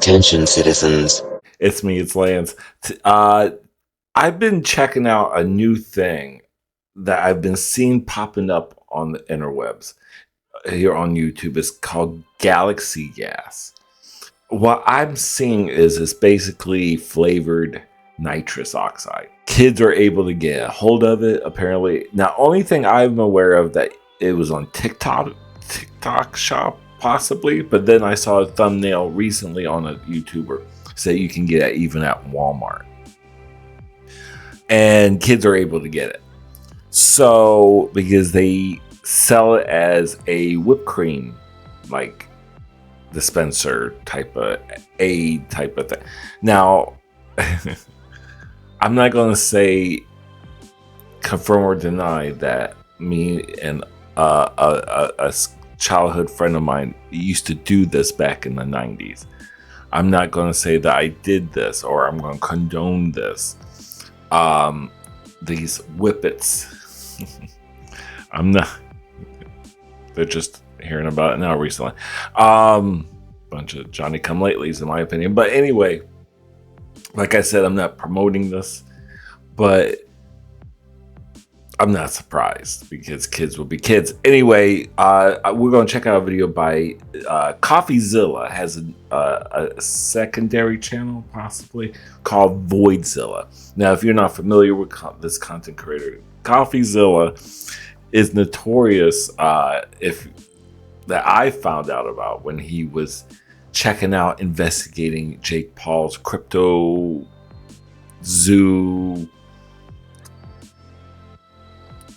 Attention, citizens. It's me, it's Lance. I've been checking out a new thing that I've been seeing popping up on the interwebs here on YouTube. It's called Galaxy Gas. What I'm seeing is it's basically flavored nitrous oxide. Kids are able to get a hold of it, apparently. Now, only thing I'm aware of that it was on TikTok shop, possibly, but then I saw a thumbnail recently on a YouTuber say you can get it even at Walmart. And kids are able to get it. So, because they sell it as a whipped cream, like dispenser type of thing. Now, I'm not going to say confirm or deny that me and a childhood friend of mine used to do this back in the 90s. I'm not going to say that I did this or I'm going to condone this. These whippets. I'm not. They're just hearing about it now recently. Bunch of Johnny come latelys in my opinion. But anyway, like I said, I'm not promoting this, but I'm not surprised because kids will be kids. Anyway, we're going to check out a video by Coffeezilla. Has a secondary channel, possibly, called Voidzilla. Now, if you're not familiar with this content creator, Coffeezilla is notorious, that I found out about when he was checking out, investigating Jake Paul's crypto zoo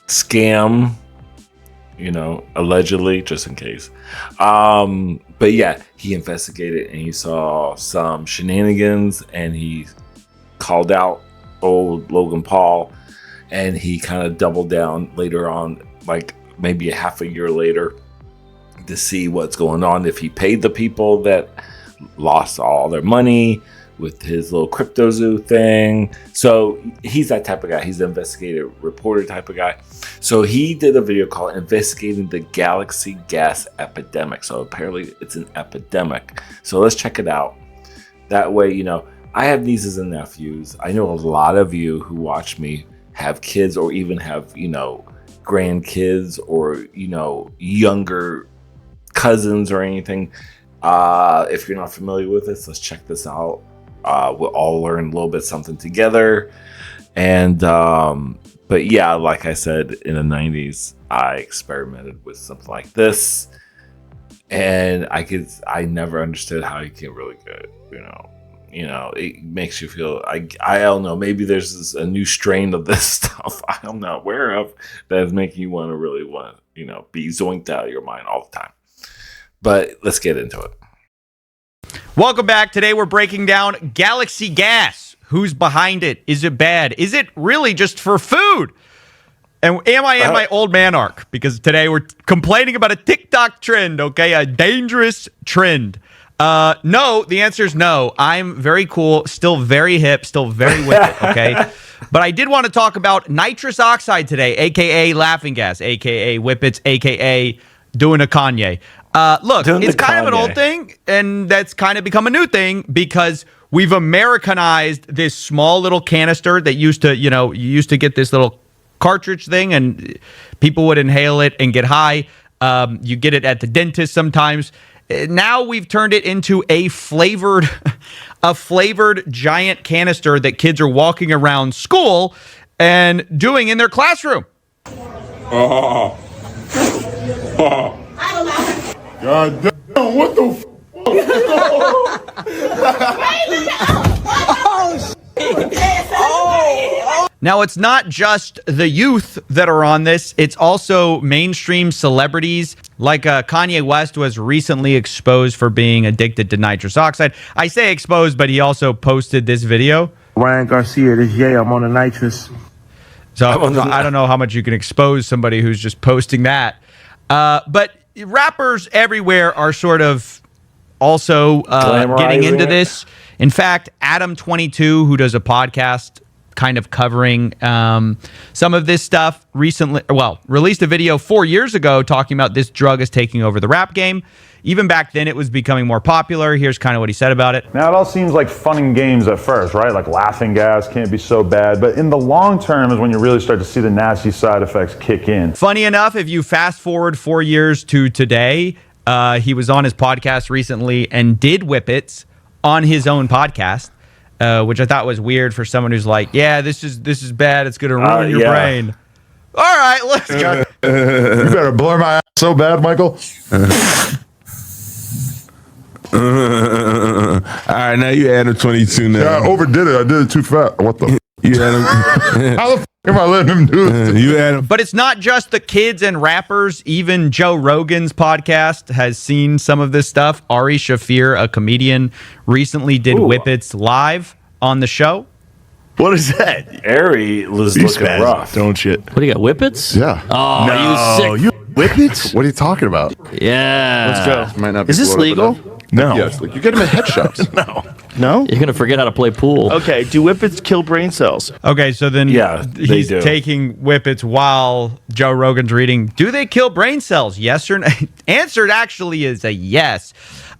scam, allegedly, just in case. But yeah, he investigated and he saw some shenanigans and he called out old Logan Paul, and he kind of doubled down later on, like maybe a half a year later, to see what's going on, if he paid the people that lost all their money with his little crypto zoo thing. So he's that type of guy. He's an investigative reporter type of guy. So he did a video called Investigating the Galaxy Gas Epidemic. So apparently it's an epidemic. So let's check it out. That way, I have nieces and nephews. I know a lot of you who watch me have kids or even have, grandkids or, younger cousins or anything. If you're not familiar with this, let's check this out. We'll all learn a little bit something together. And but yeah, like I said, in the 90s, I experimented with something like this, and I never understood how you can really get it. It makes you feel, I don't know, maybe there's a new strain of this stuff I'm not aware of that is making you really want to be zoinked out of your mind all the time. But let's get into it. Welcome back. Today we're breaking down Galaxy Gas. Who's behind it? Is it bad? Is it really just for food? And am I in my old man arc? Because today we're complaining about a TikTok trend, okay? A dangerous trend. No, the answer is no. I'm very cool, still very hip, still very with it, okay? But I did want to talk about nitrous oxide today, a.k.a. laughing gas, a.k.a. whippets, a.k.a. doing a Kanye. Look, it's kind of an old thing, and that's kind of become a new thing because we've Americanized this small little canister that used to, you used to get this little cartridge thing, and people would inhale it and get high. You get it at the dentist sometimes. Now we've turned it into a flavored giant canister that kids are walking around school and doing in their classroom. God damn, what the f***? Now, it's not just the youth that are on this. It's also mainstream celebrities. Like Kanye West was recently exposed for being addicted to nitrous oxide. I say exposed, but he also posted this video. Ryan Garcia, this yeah, I'm on the nitrous. So I don't know how much you can expose somebody who's just posting that. But rappers everywhere are sort of also getting into this. In fact, Adam22, who does a podcast kind of covering some of this stuff recently, released a video 4 years ago talking about this drug is taking over the rap game. even back then it was becoming more popular. Here's kind of what he said about it. Now, it all seems like fun and games at first, right? Like laughing gas can't be so bad. But in the long term is when you really start to see the nasty side effects kick in. Funny enough, if you fast forward 4 years to today, he was on his podcast recently and did Whippets on his own podcast, which I thought was weird for someone who's like, yeah, this is bad. It's going to ruin your brain. All right, let's go. You better blur my ass so bad, Michael. All right, now you add a 22 now. Yeah, I overdid it. I did it too fast. What the? You add him. How the f am I letting him do this? You add him. But it's not just the kids and rappers. Even Joe Rogan's podcast has seen some of this stuff. Ari Shaffir, a comedian, recently did Whippets live on the show. What is that? Ari was looking rough. Don't you? What do you got? Whippets? Yeah. Oh, No, you sick. you Whippets? What are you talking about? Yeah. Let's go. Might not be Is this bloated, legal? but No. Yes, like you get them at head shops. No? You're going to forget how to play pool. Okay, do Whippets kill brain cells? Okay, so then they he's do. taking Whippets while Joe Rogan's reading. Do they kill brain cells? Yes or no? Answer actually is a yes.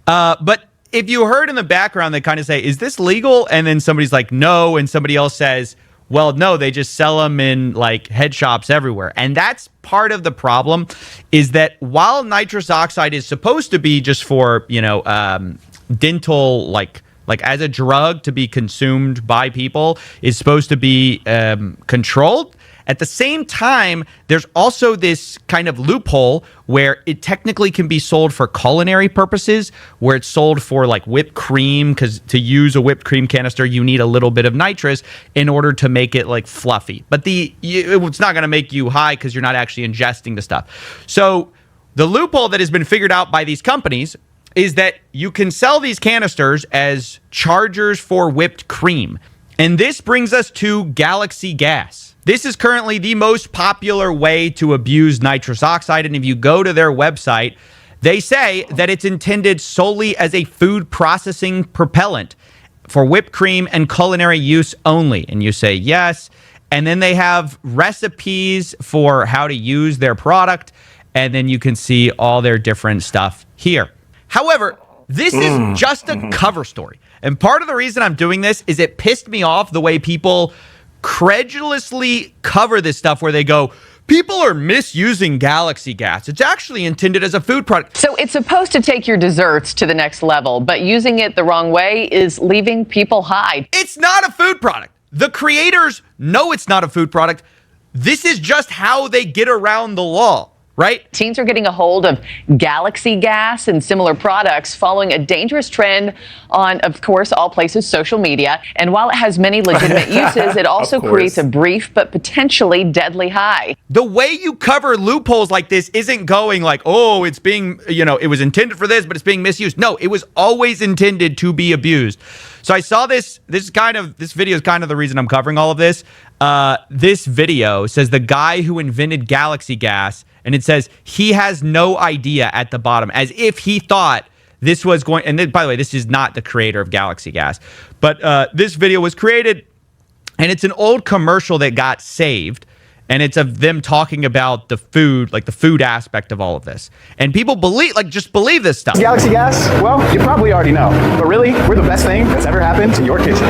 But if you heard in the background, they kind of say, is this legal? And then somebody's like, no. And somebody else says, well, no, they just sell them in like head shops everywhere. And that's part of the problem, is that while nitrous oxide is supposed to be just for, dental, like as a drug to be consumed by people, is supposed to be controlled. At the same time, there's also this kind of loophole where it technically can be sold for culinary purposes, where it's sold for like whipped cream, because to use a whipped cream canister, you need a little bit of nitrous in order to make it like fluffy. But it's not going to make you high because you're not actually ingesting the stuff. So the loophole that has been figured out by these companies is that you can sell these canisters as chargers for whipped cream. And this brings us to Galaxy Gas. This is currently the most popular way to abuse nitrous oxide. And if you go to their website, they say that it's intended solely as a food processing propellant for whipped cream and culinary use only. And you say yes. And then they have recipes for how to use their product. And then you can see all their different stuff here. However, this is just a cover story. And part of the reason I'm doing this is it pissed me off the way people credulously cover this stuff, where they go, people are misusing Galaxy Gas. It's actually intended as a food product. So it's supposed to take your desserts to the next level, but using it the wrong way is leaving people high. It's not a food product. The creators know it's not a food product. This is just how they get around the law. Right? Teens are getting a hold of Galaxy Gas and similar products following a dangerous trend on, of course, all places, social media. And while it has many legitimate uses, it also creates a brief but potentially deadly high. The way you cover loopholes like this isn't going like, oh, it's being, it was intended for this, but it's being misused. No, it was always intended to be abused. So I saw this video is kind of the reason I'm covering all of this. This video says the guy who invented Galaxy Gas, and it says he has no idea at the bottom, as if he thought this was going. And then, by the way, this is not the creator of Galaxy Gas, but this video was created, and it's an old commercial that got saved, and it's of them talking about the food, like the food aspect of all of this. And people just believe this stuff. Galaxy Gas? Well, you probably already know. But really, we're the best thing that's ever happened to your kitchen.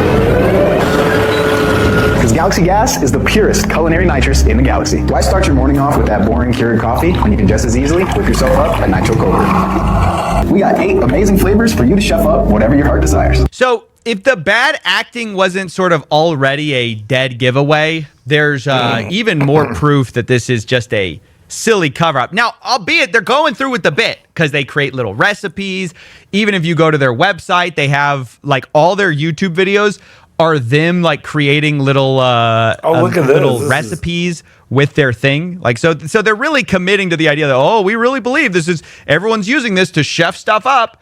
Because Galaxy Gas is the purest culinary nitrous in the galaxy. Why start your morning off with that boring Keurig coffee when you can just as easily whip yourself up a nitro cold? We got 8 amazing flavors for you to chef up whatever your heart desires. So if the bad acting wasn't sort of already a dead giveaway, there's even more proof that this is just a silly cover-up. Now, albeit they're going through with the bit, because they create little recipes. Even if you go to their website, they have like all their YouTube videos are them like creating little little recipes with their thing. Like so they're really committing to the idea that, we really believe everyone's using this to chef stuff up.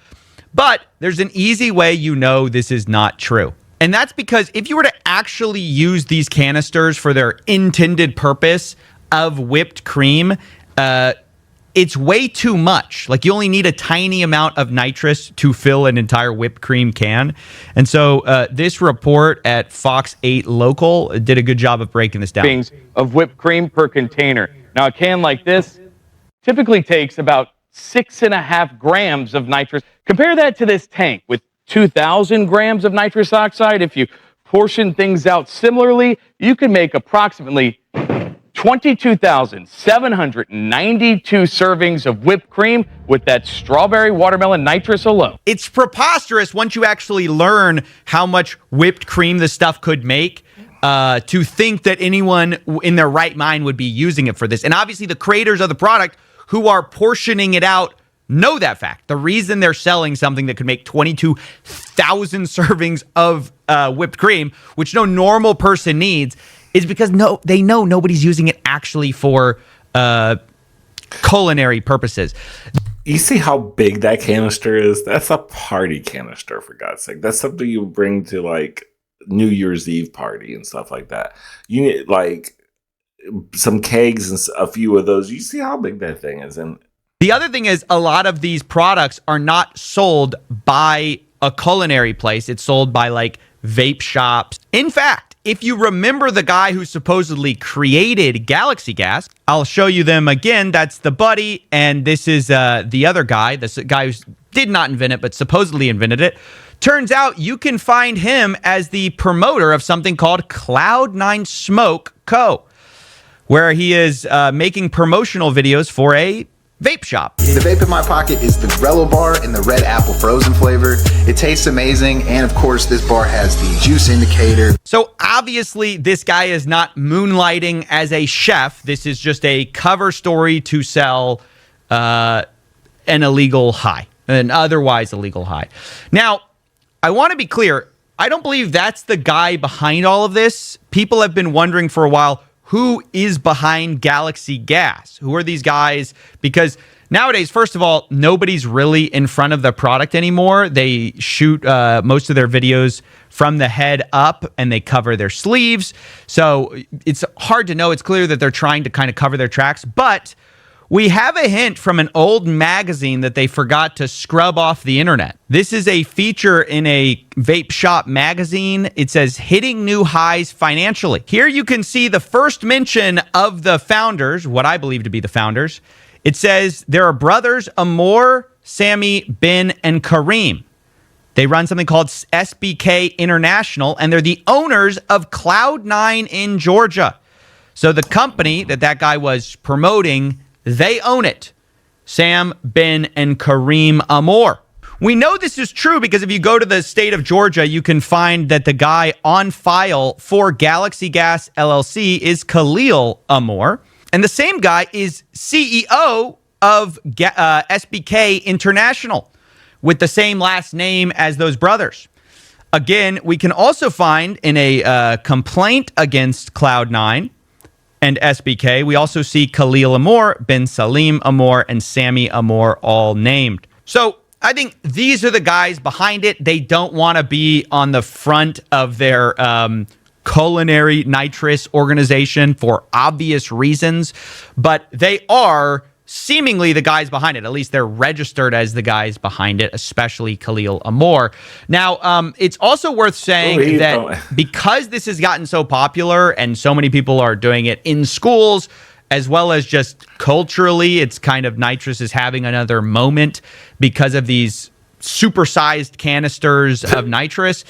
But there's an easy way this is not true. And that's because if you were to actually use these canisters for their intended purpose of whipped cream, it's way too much. Like, you only need a tiny amount of nitrous to fill an entire whipped cream can. And so this report at Fox 8 Local did a good job of breaking this down. Of whipped cream per container. Now, a can like this typically takes about 6.5 grams of nitrous. Compare that to this tank with 2,000 grams of nitrous oxide. If you portion things out similarly, you can make approximately 22,792 servings of whipped cream with that strawberry watermelon nitrous alone. It's preposterous once you actually learn how much whipped cream this stuff could make, to think that anyone in their right mind would be using it for this. And obviously the creators of the product who are portioning it out know that fact. The reason they're selling something that could make 22,000 servings of whipped cream, which no normal person needs, is because they know nobody's using it actually for culinary purposes. You see how big that canister is? That's a party canister, for God's sake. That's something you bring to like New Year's Eve party and stuff like that. You need like some kegs and a few of those. You see how big that thing is. And the other thing is, a lot of these products are not sold by a culinary place. It's sold by like vape shops. In fact, if you remember the guy who supposedly created Galaxy Gas, I'll show you them again. That's the buddy, and this is the other guy, this guy who did not invent it, but supposedly invented it. Turns out you can find him as the promoter of something called Cloud9 Smoke Co., where he is making promotional videos for a vape shop. The vape in my pocket is the Grello bar in the red apple frozen flavor. It tastes amazing, and of course this bar has the juice indicator. So obviously this guy is not moonlighting as a chef. This is just a cover story to sell an illegal high, an otherwise illegal high. Now, I want to be clear. I don't believe that's the guy behind all of this. People have been wondering for a while, who is behind Galaxy Gas? Who are these guys? Because nowadays, first of all, nobody's really in front of the product anymore. They shoot most of their videos from the head up, and they cover their sleeves. So it's hard to know. It's clear that they're trying to kind of cover their tracks. But we have a hint from an old magazine that they forgot to scrub off the internet. This is a feature in a vape shop magazine. It says, hitting new highs financially. Here you can see the first mention of the founders, what I believe to be the founders. It says there are brothers Amor, Sammy, Ben, and Kareem. They run something called SBK International, and they're the owners of Cloud9 in Georgia. So the company that guy was promoting, they own it. Sam, Ben, and Kareem Amor. We know this is true because if you go to the state of Georgia, you can find that the guy on file for Galaxy Gas LLC is Khalil Amor. And the same guy is CEO of SBK International with the same last name as those brothers. Again, we can also find in a complaint against Cloud9 and SBK, we also see Khalil Amor, Ben Salim Amor, and Sammy Amor all named. So I think these are the guys behind it. They don't want to be on the front of their culinary nitrous organization for obvious reasons, but they are seemingly the guys behind it. At least they're registered as the guys behind it, especially Khalil Amor. Now, it's also worth saying that because this has gotten so popular and so many people are doing it in schools, as well as just culturally, it's kind of nitrous is having another moment because of these supersized canisters of nitrous.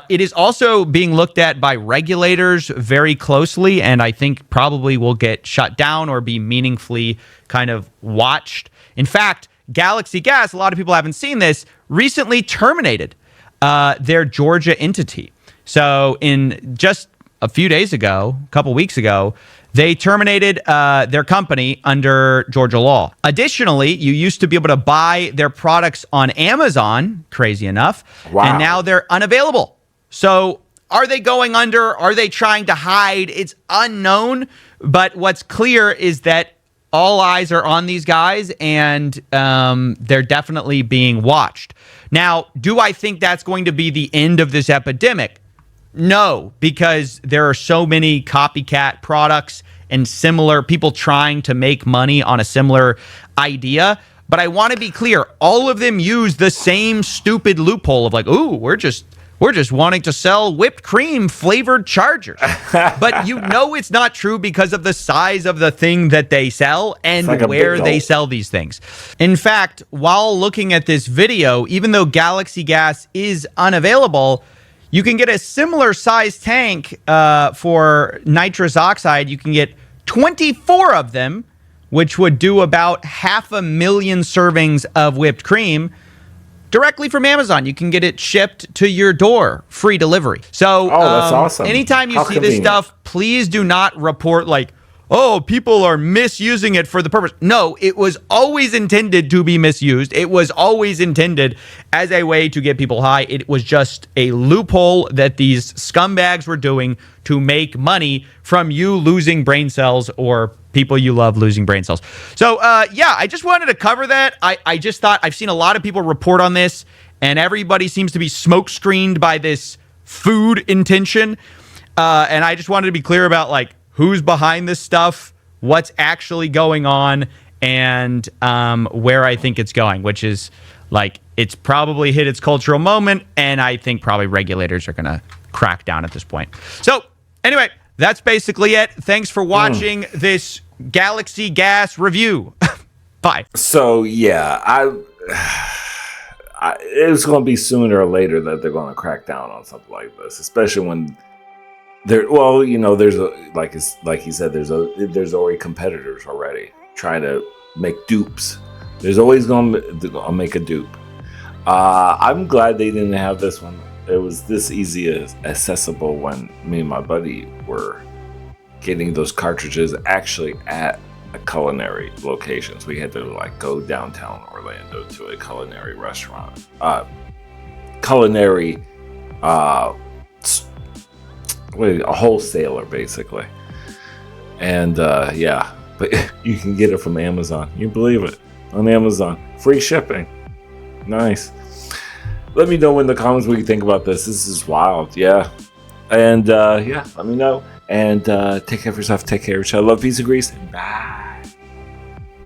It is also being looked at by regulators very closely, and I think probably will get shut down or be meaningfully kind of watched. In fact, Galaxy Gas, a lot of people haven't seen this, recently terminated their Georgia entity. So in just a few days ago, a couple weeks ago, they terminated their company under Georgia law. Additionally, you used to be able to buy their products on Amazon, crazy enough, and now they're unavailable. So are they going under? Are they trying to hide? It's unknown, but what's clear is that all eyes are on these guys, and they're definitely being watched. Now, do I think that's going to be the end of this epidemic? No, because there are so many copycat products and similar people trying to make money on a similar idea. But I want to be clear, all of them use the same stupid loophole of like, ooh, we're We're just wanting to sell whipped cream flavored chargers. But you know it's not true because of the size of the thing that they sell and like a where big they gulp. sell these things. In fact, while looking at this video, even though Galaxy Gas is unavailable, you can get a similar size tank for nitrous oxide. You can get 24 of them, which would do about 500,000 servings of whipped cream directly from Amazon. You can get it shipped to your door, free delivery. So that's awesome. Anytime you How see convenient. this stuff, please do not report like, oh, people are misusing it for the purpose. No, it was always intended to be misused. It was always intended as a way to get people high. It was just a loophole that these scumbags were doing to make money from you losing brain cells or people you love losing brain cells. So, yeah, I just wanted to cover that. I just thought I've seen a lot of people report on this, and everybody seems to be smoke screened by this food intention. And I just wanted to be clear about, like, who's behind this stuff, what's actually going on, and where I think it's going, which is, like, it's probably hit its cultural moment, and I think probably regulators are going to crack down at this point. So, anyway, that's basically it. Thanks for watching this Galaxy Gas review. Bye. So yeah, it's going to be sooner or later that they're going to crack down on something like this, especially when there's like he said, there's already competitors already trying to make dupes. There's always going to make a dupe. I'm glad they didn't have this one. It was this easy accessible when me and my buddy were getting those cartridges actually at a culinary locations. We had to like go downtown Orlando to a culinary restaurant, a wholesaler basically. And yeah, but you can get it from Amazon. You believe it? On Amazon, free shipping. Nice. Let me know in the comments what you think about this. This is wild, yeah. And yeah, let me know. And take care of yourself. Take care of each other. Love, peace, and grease. And bye.